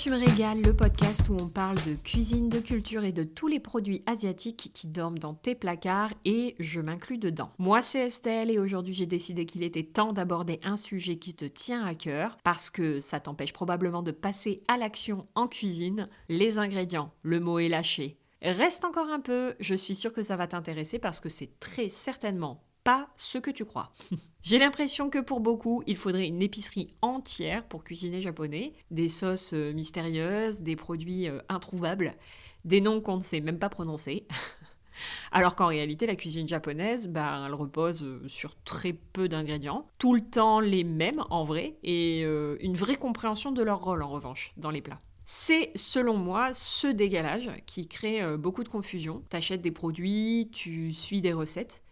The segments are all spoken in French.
Tu me régales, le podcast où on parle de cuisine, de culture et de tous les produits asiatiques qui dorment dans tes placards et je m'inclus dedans. Moi c'est Estelle et aujourd'hui j'ai décidé qu'il était temps d'aborder un sujet qui te tient à cœur parce que ça t'empêche probablement de passer à l'action en cuisine, les ingrédients. Le mot est lâché. Reste encore un peu, je suis sûre que ça va t'intéresser parce que c'est très certainement pas ce que tu crois. J'ai l'impression que pour beaucoup, il faudrait une épicerie entière pour cuisiner japonais, des sauces mystérieuses, des produits introuvables, des noms qu'on ne sait même pas prononcer. Alors qu'en réalité, la cuisine japonaise, elle repose sur très peu d'ingrédients, tout le temps les mêmes en vrai, et une vraie compréhension de leur rôle en revanche dans les plats. C'est, selon moi, ce décalage qui crée beaucoup de confusion. T'achètes des produits, tu suis des recettes,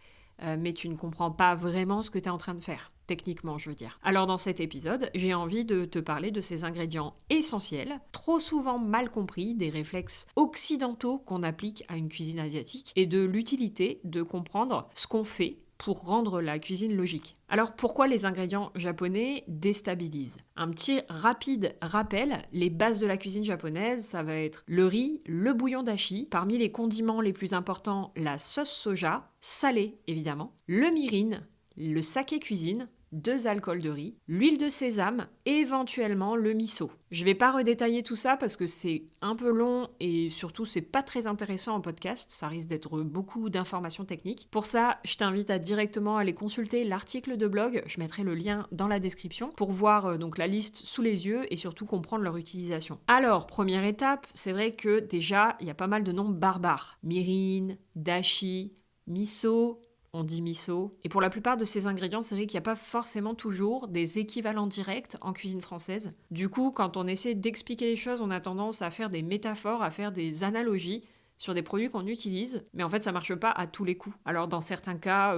mais tu ne comprends pas vraiment ce que tu es en train de faire, techniquement je veux dire. Alors dans cet épisode, j'ai envie de te parler de ces ingrédients essentiels, trop souvent mal compris, des réflexes occidentaux qu'on applique à une cuisine asiatique, et de l'utilité de comprendre ce qu'on fait pour rendre la cuisine logique. Alors pourquoi les ingrédients japonais déstabilisent ? Un petit rapide rappel, les bases de la cuisine japonaise, ça va être le riz, le bouillon dashi, parmi les condiments les plus importants, la sauce soja, salée évidemment, le mirin, le saké cuisine, 2 alcools de riz, l'huile de sésame, éventuellement le miso. Je vais pas redétailler tout ça parce que c'est un peu long et surtout c'est pas très intéressant en podcast, ça risque d'être beaucoup d'informations techniques. Pour ça, je t'invite à directement aller consulter l'article de blog, je mettrai le lien dans la description pour voir donc la liste sous les yeux et surtout comprendre leur utilisation. Alors, première étape, c'est vrai que déjà, il y a pas mal de noms barbares. Mirin, dashi, miso, on dit miso. Et pour la plupart de ces ingrédients, c'est vrai qu'il n'y a pas forcément toujours des équivalents directs en cuisine française. Du coup, quand on essaie d'expliquer les choses, on a tendance à faire des métaphores, à faire des analogies sur des produits qu'on utilise, mais en fait ça marche pas à tous les coups. Alors dans certains cas,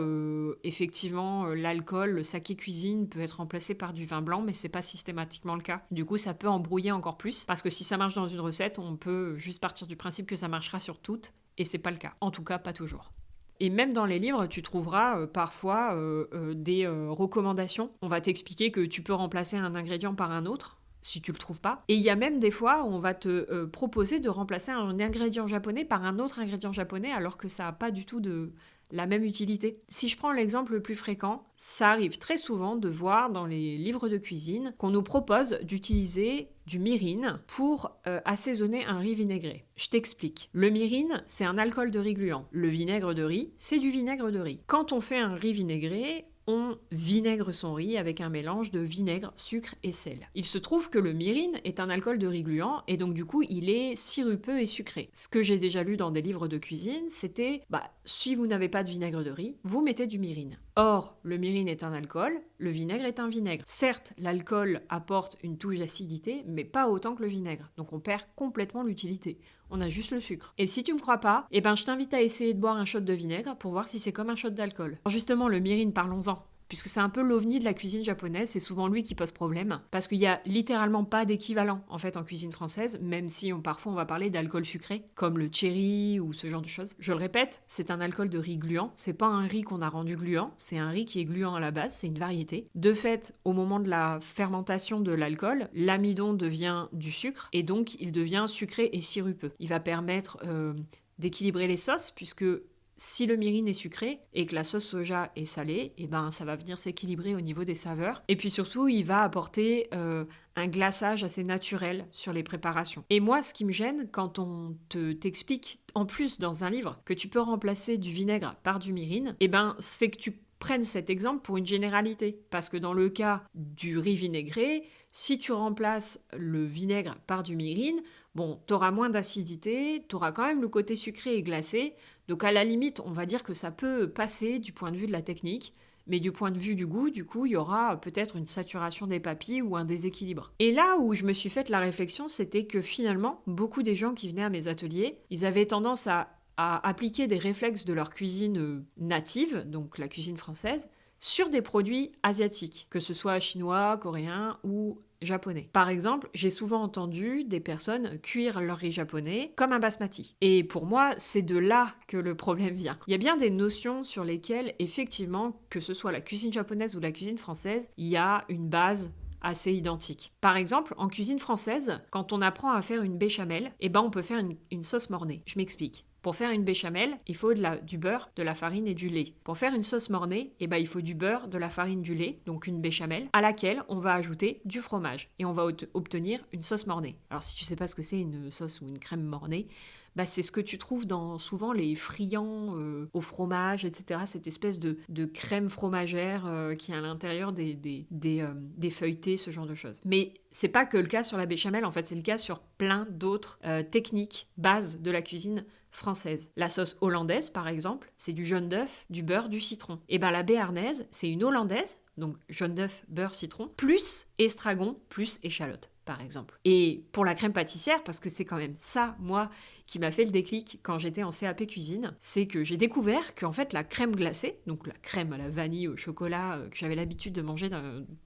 effectivement, l'alcool, le saké cuisine peut être remplacé par du vin blanc, mais c'est pas systématiquement le cas. Du coup, ça peut embrouiller encore plus, parce que si ça marche dans une recette, on peut juste partir du principe que ça marchera sur toutes, et c'est pas le cas. En tout cas, pas toujours. Et même dans les livres, tu trouveras parfois des recommandations. On va t'expliquer que tu peux remplacer un ingrédient par un autre, si tu le trouves pas. Et il y a même des fois où on va te proposer de remplacer un ingrédient japonais par un autre ingrédient japonais, alors que ça n'a pas du tout la même utilité. Si je prends l'exemple le plus fréquent, ça arrive très souvent de voir dans les livres de cuisine qu'on nous propose d'utiliser du mirin pour assaisonner un riz vinaigré. Je t'explique. Le mirin, c'est un alcool de riz gluant. Le vinaigre de riz, c'est du vinaigre de riz. Quand on fait un riz vinaigré, on vinaigre son riz avec un mélange de vinaigre, sucre et sel. Il se trouve que le mirin est un alcool de riz gluant et donc du coup il est sirupeux et sucré. Ce que j'ai déjà lu dans des livres de cuisine, c'était si vous n'avez pas de vinaigre de riz, vous mettez du mirin. Or, le mirin est un alcool, le vinaigre est un vinaigre. Certes, l'alcool apporte une touche d'acidité, mais pas autant que le vinaigre. Donc on perd complètement l'utilité. On a juste le sucre. Et si tu me crois pas, je t'invite à essayer de boire un shot de vinaigre pour voir si c'est comme un shot d'alcool. Alors justement, le mirin, parlons-en. Puisque c'est un peu l'ovni de la cuisine japonaise, c'est souvent lui qui pose problème, parce qu'il y a littéralement pas d'équivalent en fait en cuisine française, même si parfois on va parler d'alcool sucré, comme le cherry ou ce genre de choses. Je le répète, c'est un alcool de riz gluant, c'est pas un riz qu'on a rendu gluant, c'est un riz qui est gluant à la base, c'est une variété. De fait, au moment de la fermentation de l'alcool, l'amidon devient du sucre, et donc il devient sucré et sirupeux. Il va permettre d'équilibrer les sauces, puisque si le mirin est sucré et que la sauce soja est salée, ça va venir s'équilibrer au niveau des saveurs. Et puis surtout, il va apporter un glaçage assez naturel sur les préparations. Et moi, ce qui me gêne quand on t'explique, en plus dans un livre, que tu peux remplacer du vinaigre par du mirin, c'est que tu prennes cet exemple pour une généralité. Parce que dans le cas du riz vinaigré, si tu remplaces le vinaigre par du mirin, t'auras moins d'acidité, t'auras quand même le côté sucré et glacé. Donc à la limite, on va dire que ça peut passer du point de vue de la technique, mais du point de vue du goût, du coup, il y aura peut-être une saturation des papilles ou un déséquilibre. Et là où je me suis faite la réflexion, c'était que finalement, beaucoup des gens qui venaient à mes ateliers, ils avaient tendance à appliquer des réflexes de leur cuisine native, donc la cuisine française, sur des produits asiatiques, que ce soit chinois, coréens ou japonais. Par exemple, j'ai souvent entendu des personnes cuire leur riz japonais comme un basmati. Et pour moi, c'est de là que le problème vient. Il y a bien des notions sur lesquelles, effectivement, que ce soit la cuisine japonaise ou la cuisine française, il y a une base assez identiques. Par exemple, en cuisine française, quand on apprend à faire une béchamel, on peut faire une sauce mornay. Je m'explique. Pour faire une béchamel, il faut du beurre, de la farine et du lait. Pour faire une sauce mornay, il faut du beurre, de la farine, du lait, donc une béchamel, à laquelle on va ajouter du fromage. Et on va obtenir une sauce mornay. Alors si tu sais pas ce que c'est une sauce ou une crème mornay, c'est ce que tu trouves dans souvent les friands au fromage, etc. Cette espèce de crème fromagère qui est à l'intérieur des feuilletés, ce genre de choses. Mais c'est pas que le cas sur la béchamel, en fait, c'est le cas sur plein d'autres techniques, bases de la cuisine française. La sauce hollandaise, par exemple, c'est du jaune d'œuf, du beurre, du citron. Et la béarnaise, c'est une hollandaise, donc jaune d'œuf, beurre, citron, plus estragon, plus échalote, par exemple. Et pour la crème pâtissière, parce que c'est quand même ça, moi, qui m'a fait le déclic quand j'étais en CAP cuisine, c'est que j'ai découvert qu'en fait la crème glacée, donc la crème à la vanille au chocolat que j'avais l'habitude de manger,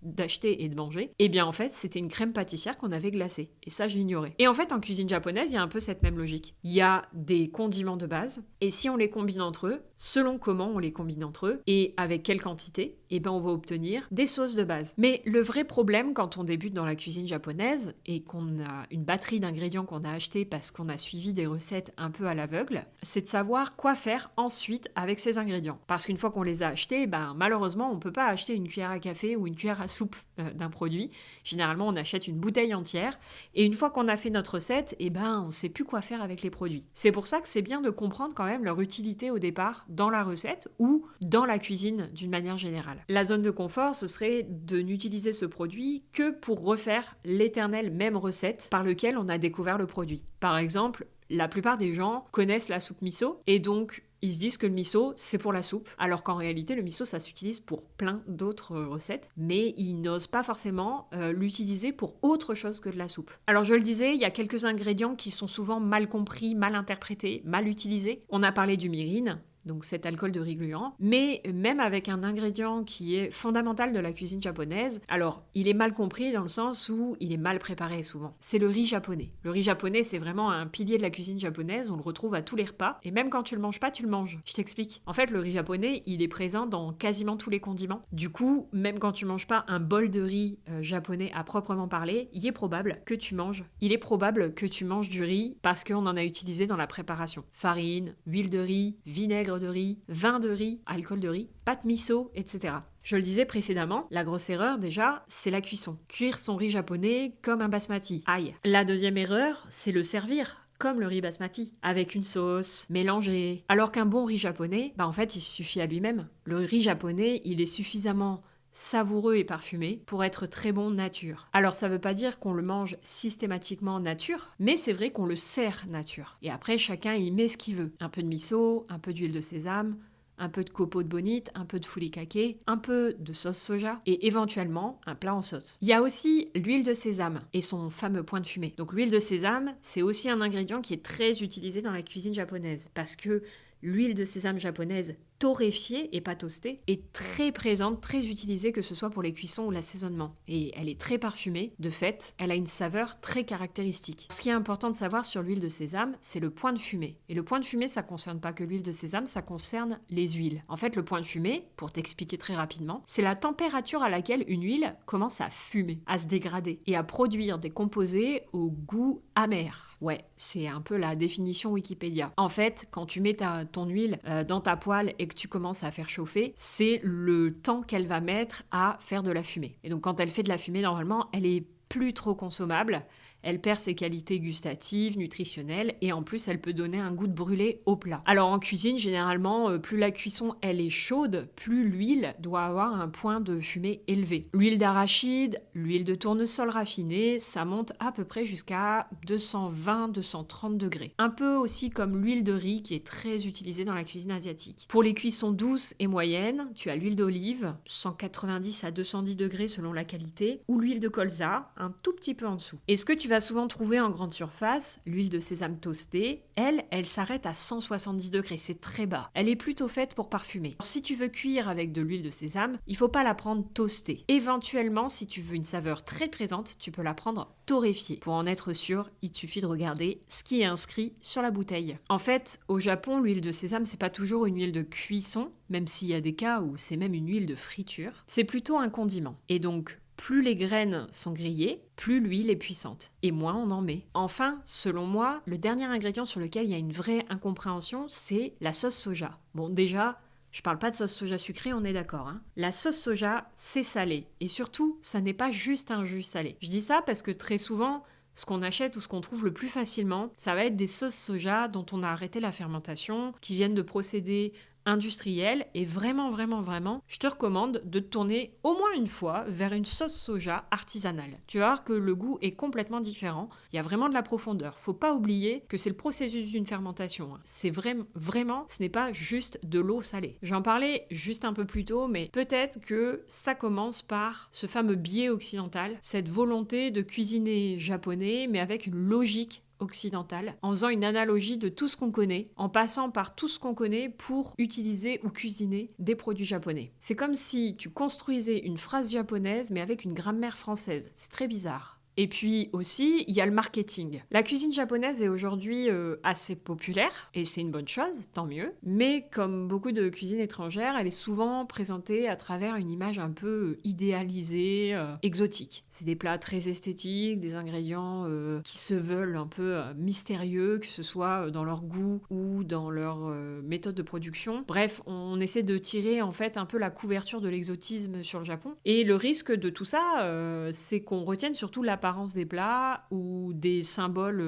d'acheter et de manger, en fait c'était une crème pâtissière qu'on avait glacée. Et ça je l'ignorais. Et en fait en cuisine japonaise, il y a un peu cette même logique. Il y a des condiments de base, et si on les combine entre eux, selon comment on les combine entre eux, et avec quelle quantité, on va obtenir des sauces de base. Mais le vrai problème quand on débute dans la cuisine japonaise, et qu'on a une batterie d'ingrédients qu'on a achetés parce qu'on a suivi des recettes un peu à l'aveugle, c'est de savoir quoi faire ensuite avec ces ingrédients. Parce qu'une fois qu'on les a achetés, malheureusement, on ne peut pas acheter une cuillère à café ou une cuillère à soupe d'un produit. Généralement, on achète une bouteille entière. Et une fois qu'on a fait notre recette, on ne sait plus quoi faire avec les produits. C'est pour ça que c'est bien de comprendre quand même leur utilité au départ dans la recette ou dans la cuisine d'une manière générale. La zone de confort, ce serait de n'utiliser ce produit que pour refaire l'éternelle même recette par lequel on a découvert le produit. Par exemple, la plupart des gens connaissent la soupe miso et donc ils se disent que le miso c'est pour la soupe, alors qu'en réalité le miso ça s'utilise pour plein d'autres recettes, mais ils n'osent pas forcément l'utiliser pour autre chose que de la soupe. Alors je le disais, il y a quelques ingrédients qui sont souvent mal compris, mal interprétés, mal utilisés. On a parlé du mirin, donc cet alcool de riz gluant, mais même avec un ingrédient qui est fondamental de la cuisine japonaise, alors il est mal compris dans le sens où il est mal préparé souvent. C'est le riz japonais. Le riz japonais, c'est vraiment un pilier de la cuisine japonaise, on le retrouve à tous les repas, et même quand tu le manges pas, tu le manges. Je t'explique. En fait, le riz japonais, il est présent dans quasiment tous les condiments. Du coup, même quand tu manges pas un bol de riz japonais à proprement parler, il est probable que tu manges. Il est probable que tu manges du riz parce qu'on en a utilisé dans la préparation. Farine, huile de riz, vinaigre de riz, vin de riz, alcool de riz, pâte miso, etc. Je le disais précédemment, la grosse erreur déjà, c'est la cuisson. Cuire son riz japonais comme un basmati. Aïe. La deuxième erreur, c'est le servir comme le riz basmati, avec une sauce, mélangée. Alors qu'un bon riz japonais, en fait, il suffit à lui-même. Le riz japonais, il est suffisamment savoureux et parfumé pour être très bon nature. Alors ça veut pas dire qu'on le mange systématiquement nature, mais c'est vrai qu'on le sert nature. Et après chacun y met ce qu'il veut. Un peu de miso, un peu d'huile de sésame, un peu de copeaux de bonite, un peu de furikake, un peu de sauce soja et éventuellement un plat en sauce. Il y a aussi l'huile de sésame et son fameux point de fumée. Donc l'huile de sésame, c'est aussi un ingrédient qui est très utilisé dans la cuisine japonaise parce que l'huile de sésame japonaise torréfiée et pas toastée est très présente, très utilisée, que ce soit pour les cuissons ou l'assaisonnement. Et elle est très parfumée, de fait, elle a une saveur très caractéristique. Ce qui est important de savoir sur l'huile de sésame, c'est le point de fumée. Et le point de fumée, ça ne concerne pas que l'huile de sésame, ça concerne les huiles. En fait, le point de fumée, pour t'expliquer très rapidement, c'est la température à laquelle une huile commence à fumer, à se dégrader et à produire des composés au goût amer. Ouais, c'est un peu la définition Wikipédia. En fait, quand tu mets ton huile dans ta poêle et que tu commences à faire chauffer, c'est le temps qu'elle va mettre à faire de la fumée. Et donc quand elle fait de la fumée, normalement, elle est plus trop consommable. Elle perd ses qualités gustatives, nutritionnelles, et en plus, elle peut donner un goût de brûlé au plat. Alors en cuisine, généralement, plus la cuisson elle est chaude, plus l'huile doit avoir un point de fumée élevé. L'huile d'arachide, l'huile de tournesol raffinée, ça monte à peu près jusqu'à 220-230 degrés. Un peu aussi comme l'huile de riz qui est très utilisée dans la cuisine asiatique. Pour les cuissons douces et moyennes, tu as l'huile d'olive, 190 à 210 degrés selon la qualité, ou l'huile de colza, un tout petit peu en dessous. Et ce que tu vas souvent trouver en grande surface, l'huile de sésame toastée, elle s'arrête à 170 degrés, c'est très bas. Elle est plutôt faite pour parfumer. Alors, si tu veux cuire avec de l'huile de sésame, il faut pas la prendre toastée. Éventuellement, si tu veux une saveur très présente, tu peux la prendre torréfiée. Pour en être sûr, il suffit de regarder ce qui est inscrit sur la bouteille. En fait, au Japon, l'huile de sésame, c'est pas toujours une huile de cuisson, même s'il y a des cas où c'est même une huile de friture. C'est plutôt un condiment. Et donc, Plus les graines sont grillées, plus l'huile est puissante. Et moins on en met. Enfin, selon moi, le dernier ingrédient sur lequel il y a une vraie incompréhension, c'est la sauce soja. Bon, déjà, je parle pas de sauce soja sucrée, on est d'accord. La sauce soja, c'est salé. Et surtout, ça n'est pas juste un jus salé. Je dis ça parce que très souvent, ce qu'on achète ou ce qu'on trouve le plus facilement, ça va être des sauces soja dont on a arrêté la fermentation, qui viennent de procédés industriels. Et vraiment, vraiment, vraiment, je te recommande de te tourner au moins une fois vers une sauce soja artisanale. Tu vas voir que le goût est complètement différent. Il y a vraiment de la profondeur. Faut pas oublier que c'est le processus d'une fermentation. C'est vraiment, ce n'est pas juste de l'eau salée. J'en parlais juste un peu plus tôt, mais peut-être que ça commence par ce fameux biais occidental, cette volonté de cuisiner japonais, mais avec une logique occidentale, en faisant une analogie de tout ce qu'on connaît, en passant par tout ce qu'on connaît pour utiliser ou cuisiner des produits japonais. C'est comme si tu construisais une phrase japonaise mais avec une grammaire française. C'est très bizarre. Et puis aussi, il y a le marketing. La cuisine japonaise est aujourd'hui assez populaire, et c'est une bonne chose, tant mieux. Mais comme beaucoup de cuisines étrangères, elle est souvent présentée à travers une image un peu idéalisée, exotique. C'est des plats très esthétiques, des ingrédients qui se veulent un peu mystérieux, que ce soit dans leur goût ou dans leur méthode de production. Bref, on essaie de tirer en fait un peu la couverture de l'exotisme sur le Japon. Et le risque de tout ça, c'est qu'on retienne surtout l'apparence des plats ou des symboles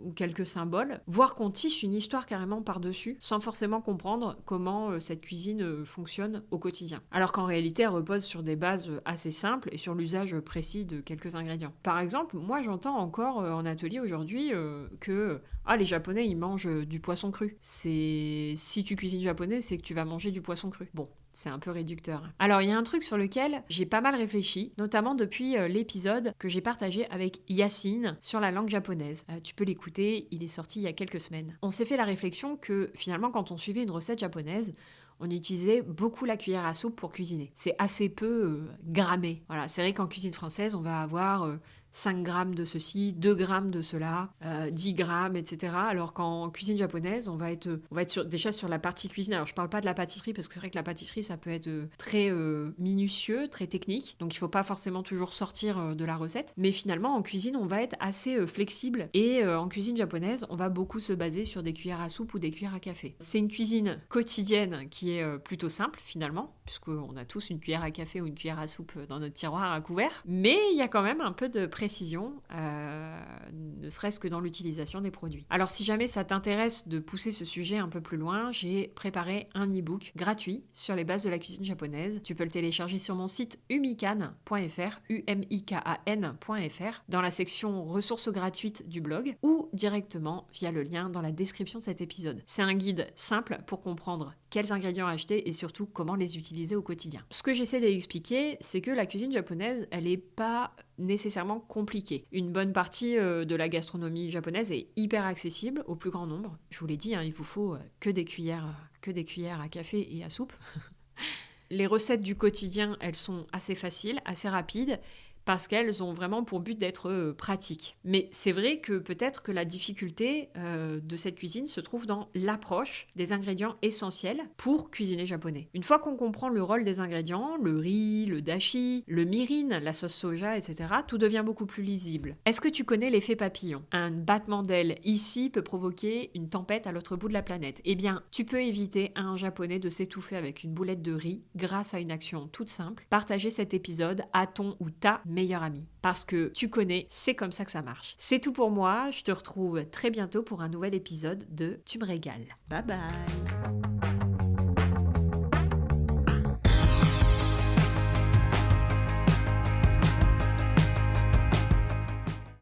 ou quelques symboles, voire qu'on tisse une histoire carrément par-dessus sans forcément comprendre comment cette cuisine fonctionne au quotidien. Alors qu'en réalité, elle repose sur des bases assez simples et sur l'usage précis de quelques ingrédients. Par exemple, moi j'entends encore en atelier aujourd'hui que les Japonais ils mangent du poisson cru. Si tu cuisines japonais, c'est que tu vas manger du poisson cru. Bon, c'est un peu réducteur. Alors, il y a un truc sur lequel j'ai pas mal réfléchi, notamment depuis l'épisode que j'ai partagé avec Yacine sur la langue japonaise. Tu peux l'écouter, il est sorti il y a quelques semaines. On s'est fait la réflexion que finalement, quand on suivait une recette japonaise, on utilisait beaucoup la cuillère à soupe pour cuisiner. C'est assez peu grammé. Voilà, c'est vrai qu'en cuisine française, on va avoir 5 grammes de ceci, 2 grammes de cela, 10 grammes, etc. Alors qu'en cuisine japonaise, on va être déjà sur la partie cuisine. Alors je parle pas de la pâtisserie parce que c'est vrai que la pâtisserie, ça peut être très minutieux, très technique. Donc il faut pas forcément toujours sortir de la recette. Mais finalement, en cuisine, on va être assez flexible. Et en cuisine japonaise, on va beaucoup se baser sur des cuillères à soupe ou des cuillères à café. C'est une cuisine quotidienne qui est plutôt simple finalement, puisqu'on a tous une cuillère à café ou une cuillère à soupe dans notre tiroir à couvert. Mais il y a quand même un peu de précision, ne serait-ce que dans l'utilisation des produits. Alors si jamais ça t'intéresse de pousser ce sujet un peu plus loin, j'ai préparé un e-book gratuit sur les bases de la cuisine japonaise. Tu peux le télécharger sur mon site umikan.fr, umikan.fr, dans la section ressources gratuites du blog, ou directement via le lien dans la description de cet épisode. C'est un guide simple pour comprendre quels ingrédients acheter et surtout comment les utiliser au quotidien. Ce que j'essaie d'expliquer, c'est que la cuisine japonaise, elle n'est pas nécessairement compliquée. Une bonne partie de la gastronomie japonaise est hyper accessible au plus grand nombre. Je vous l'ai dit, il vous faut que des cuillères à café et à soupe. Les recettes du quotidien, elles sont assez faciles, assez rapides, parce qu'elles ont vraiment pour but d'être pratiques. Mais c'est vrai que peut-être que la difficulté de cette cuisine se trouve dans l'approche des ingrédients essentiels pour cuisiner japonais. Une fois qu'on comprend le rôle des ingrédients, le riz, le dashi, le mirin, la sauce soja, etc., tout devient beaucoup plus lisible. Est-ce que tu connais l'effet papillon ? Un battement d'ailes ici peut provoquer une tempête à l'autre bout de la planète. Eh bien, tu peux éviter à un japonais de s'étouffer avec une boulette de riz grâce à une action toute simple. Partager cet épisode à ton ou ta meilleur ami. Parce que tu connais, c'est comme ça que ça marche. C'est tout pour moi, je te retrouve très bientôt pour un nouvel épisode de Tu me régales. Bye bye.